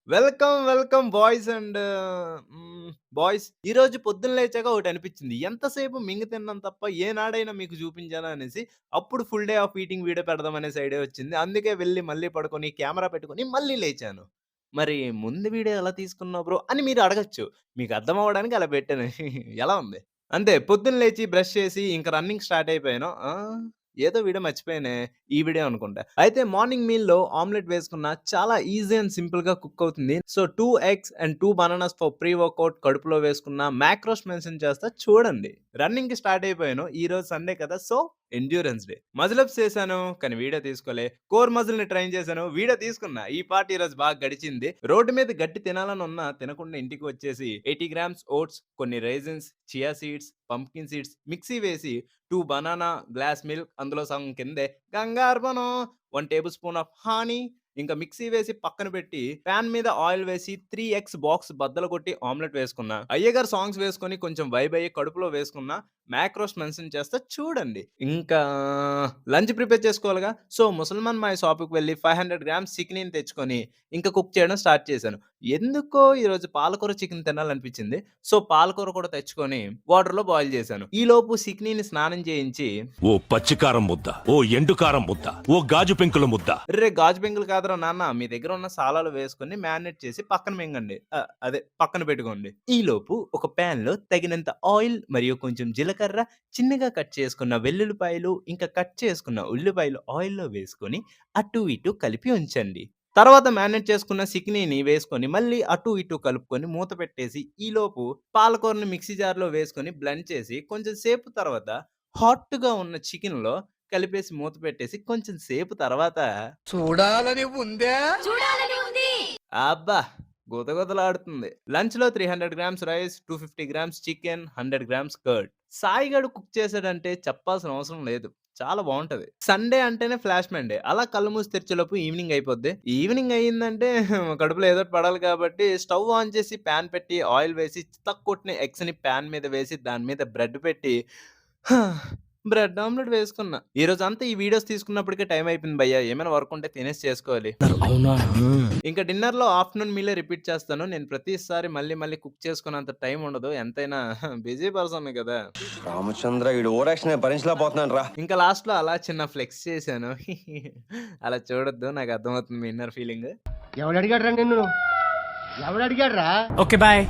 Welcome boys and boys. ఈరోజు పొద్దున్న లేచాక ఒకటనిపించింది. ఎంతసేపు మింగి తిన్నాను తప్ప ఏనాడైనా మీకు చూపించానా అనేసి. అప్పుడు full day of eating video పెడదాం అనేసి ఐడియా వచ్చింది. అందుకే వెళ్లి మళ్ళీ పడుకొని కెమెరా పెట్టుకొని మళ్ళీ లేచాను. మరి ముందు వీడియో ఎలా తీసుకున్నావు బ్రో అని మీరు అడగొచ్చు. మీకు అర్థం అవ్వడానికి అలా పెట్టాను. ఎలా ఉంది? అంతే పొద్దున్న లేచి బ్రష్ చేసి ఇంక రన్నింగ్ స్టార్ట్ అయిపోయాను. ఏదో వీడియో మర్చిపోయానే. ఈ వీడియో అనుకుంటా. అయితే మార్నింగ్ మీల్‌లో ఆమ్లెట్ వేసుకున్న చాలా ఈజీ అండ్ సింపుల్‌గా కుక్ అవుతుంది. So 2 eggs and 2 bananas for pre workout కడుపులో వేసుకున్న మాక్రోస్ మెన్షన్ చేస్తా చూడండి. రన్నింగ్‌కి స్టార్ట్ అయిపోయాను. ఈరోజు సండే కదా! So endurance day. Muscle ups చేశాను. కానీ వీడియో తీసుకోలే. కోర్ మజిల్‌ని ట్రైన్ చేశాను. వీడియో తీసుకున్నా. ఈ పార్ట్ ఈరోజు బాగా గడిచింది. రోడ్డు మీద గట్టి తినాలని ఉన్నా తినకుండా ఇంటికి వచ్చేసి 80 గ్రామ్స్ ఓట్స్, కొన్ని raisins, chia seeds, pumpkin seeds mixie వేసి 2 బనానా, గ్లాస్ మిల్క్ అందులో సగం కిందే గంగార్బనం 1 టేబుల్ స్పూన్ ఆఫ్ హనీ ఇంకా మిక్సీ వేసి పక్కన పెట్టి పాన్ మీద ఆయిల్ వేసి 3 ఎగ్స్ బాక్స్ బద్దలు కొట్టి ఆమ్లెట్ వేసుకున్నా. అయ్యగారు సాంగ్స్ వేసుకొని కొంచెం వైబ్ అయ్యి కడుపులో వేసుకున్నా. మాక్రోస్ మెన్షన్ చేస్తా చూడండి. ఇంకా లంచ్ ప్రిపేర్ చేసుకోవాలిగా. సో ముసల్మాన్ మాయ షాప్‌కి వెళ్లి 500 గ్రామ్స్ చికెనీని తెచ్చుకొని ఇంకా కుక్ చేయడం స్టార్ట్ చేశాను. ఎందుకో ఈరోజు పాలకూర చికెన్ తినాలనిపించింది. సో పాలకూర కూడా తెచ్చుకొని వాటర్‌లో బాయిల్ చేశాను. ఈలోపు సిక్నీని స్నానం చేయించి ఓ పచ్చికారం ముద్ద, ఓ ఎండుకారం ముద్ద, ఓ గాజు పెంకుల ముద్ద. "రే గాజు పెంకులు కాదురా నాన్న మీ దగ్గర ఉన్న సాలాలు వేసుకొని మ్యారినేట్ చేసి పక్కన మింగండి. అదే పక్కన పెట్టుకోండి." ఈలోపు ఒక పాన్‌లో తగినంత ఆయిల్ మరియు కొంచెం జీలకర్ర, చిన్నగా కట్ చేసుకున్న వెల్లుల్లిపాయలు, ఇంకా కట్ చేసుకున్న ఉల్లిపాయలు ఆయిల్‌లో వేసుకొని అటు ఇటు కలిపి ఉంచండి. తర్వాత మ్యారినేట్ చేసుకున్న సిక్నీని వేసుకొని మళ్ళీ అటు ఇటు కలుపుకొని మూత పెట్టేసి ఈలోపు పాలకూరని మిక్సీ జార్‌లో వేసుకొని బ్లెండ్ చేసి కొంచెం సేపు తర్వాత హాట్‌గా ఉన్న చికెన్‌లో కలిపేసి మూత పెట్టేసి కొంచెం సేపు తర్వాత చూడాలని ఉందే చూడాలని ఉంది. అబ్బా! గుతగుతలాడుతుంది. లంచ్‌లో 300 grams rice, 250 grams chicken, 100 grams curd. సాయిగాడు కుక్ చేసాడంటే చెప్పాల్సిన అవసరం లేదు. చాలా బావుంటది. సండే అంటేనే ఫ్లాష్ మ్యాన్ డే. అలా కళ్ళు మూసి తెరిచేలోపు ఈవినింగ్ అయిపోద్ది. ఈవినింగ్ అయిందంటే కడుపులో ఏదో ఒకటి పడాలి కాబట్టి స్టవ్ ఆన్ చేసి పాన్ పెట్టి ఆయిల్ వేసి చితక్కొట్టిన ఎగ్స్‌ని పాన్ మీద వేసి దాని మీద బ్రెడ్ పెట్టి బ్రెడ్ ఆమ్లెట్ వేసుకున్నా. ఈరోజంతా ఈ వీడియోస్ తీసుకున్నప్పటికే టైం అయిపోయింది భయ్యా. ఏమైనా వర్క్ ఉంటే తినేసి చేసుకోవాలి. అవునా ఇంకా డిన్నర్‌లో ఆఫ్టర్‌నూన్ మీలే రిపీట్ చేస్తాను. నేను ప్రతిసారి మళ్ళీ కుక్ చేసుకునేంత టైం ఉండదు. ఎంతైనా బిజీ పర్సన్‌ని కదా! రామచంద్ర ఈడు ఓవరాక్షన్ భరించలేకపోతున్నాను రా. ఇంకా లాస్ట్‌లో అలా చిన్న ఫ్లెక్స్ చేశాను. అలా చూడొద్దు. నాకు అర్థమవుతుంది మీ ఇన్నర్ ఫీలింగ్. ఎవడు అడిగాడు రా నిన్ను ఎవడు అడిగాడు రా ఓకే బాయ్.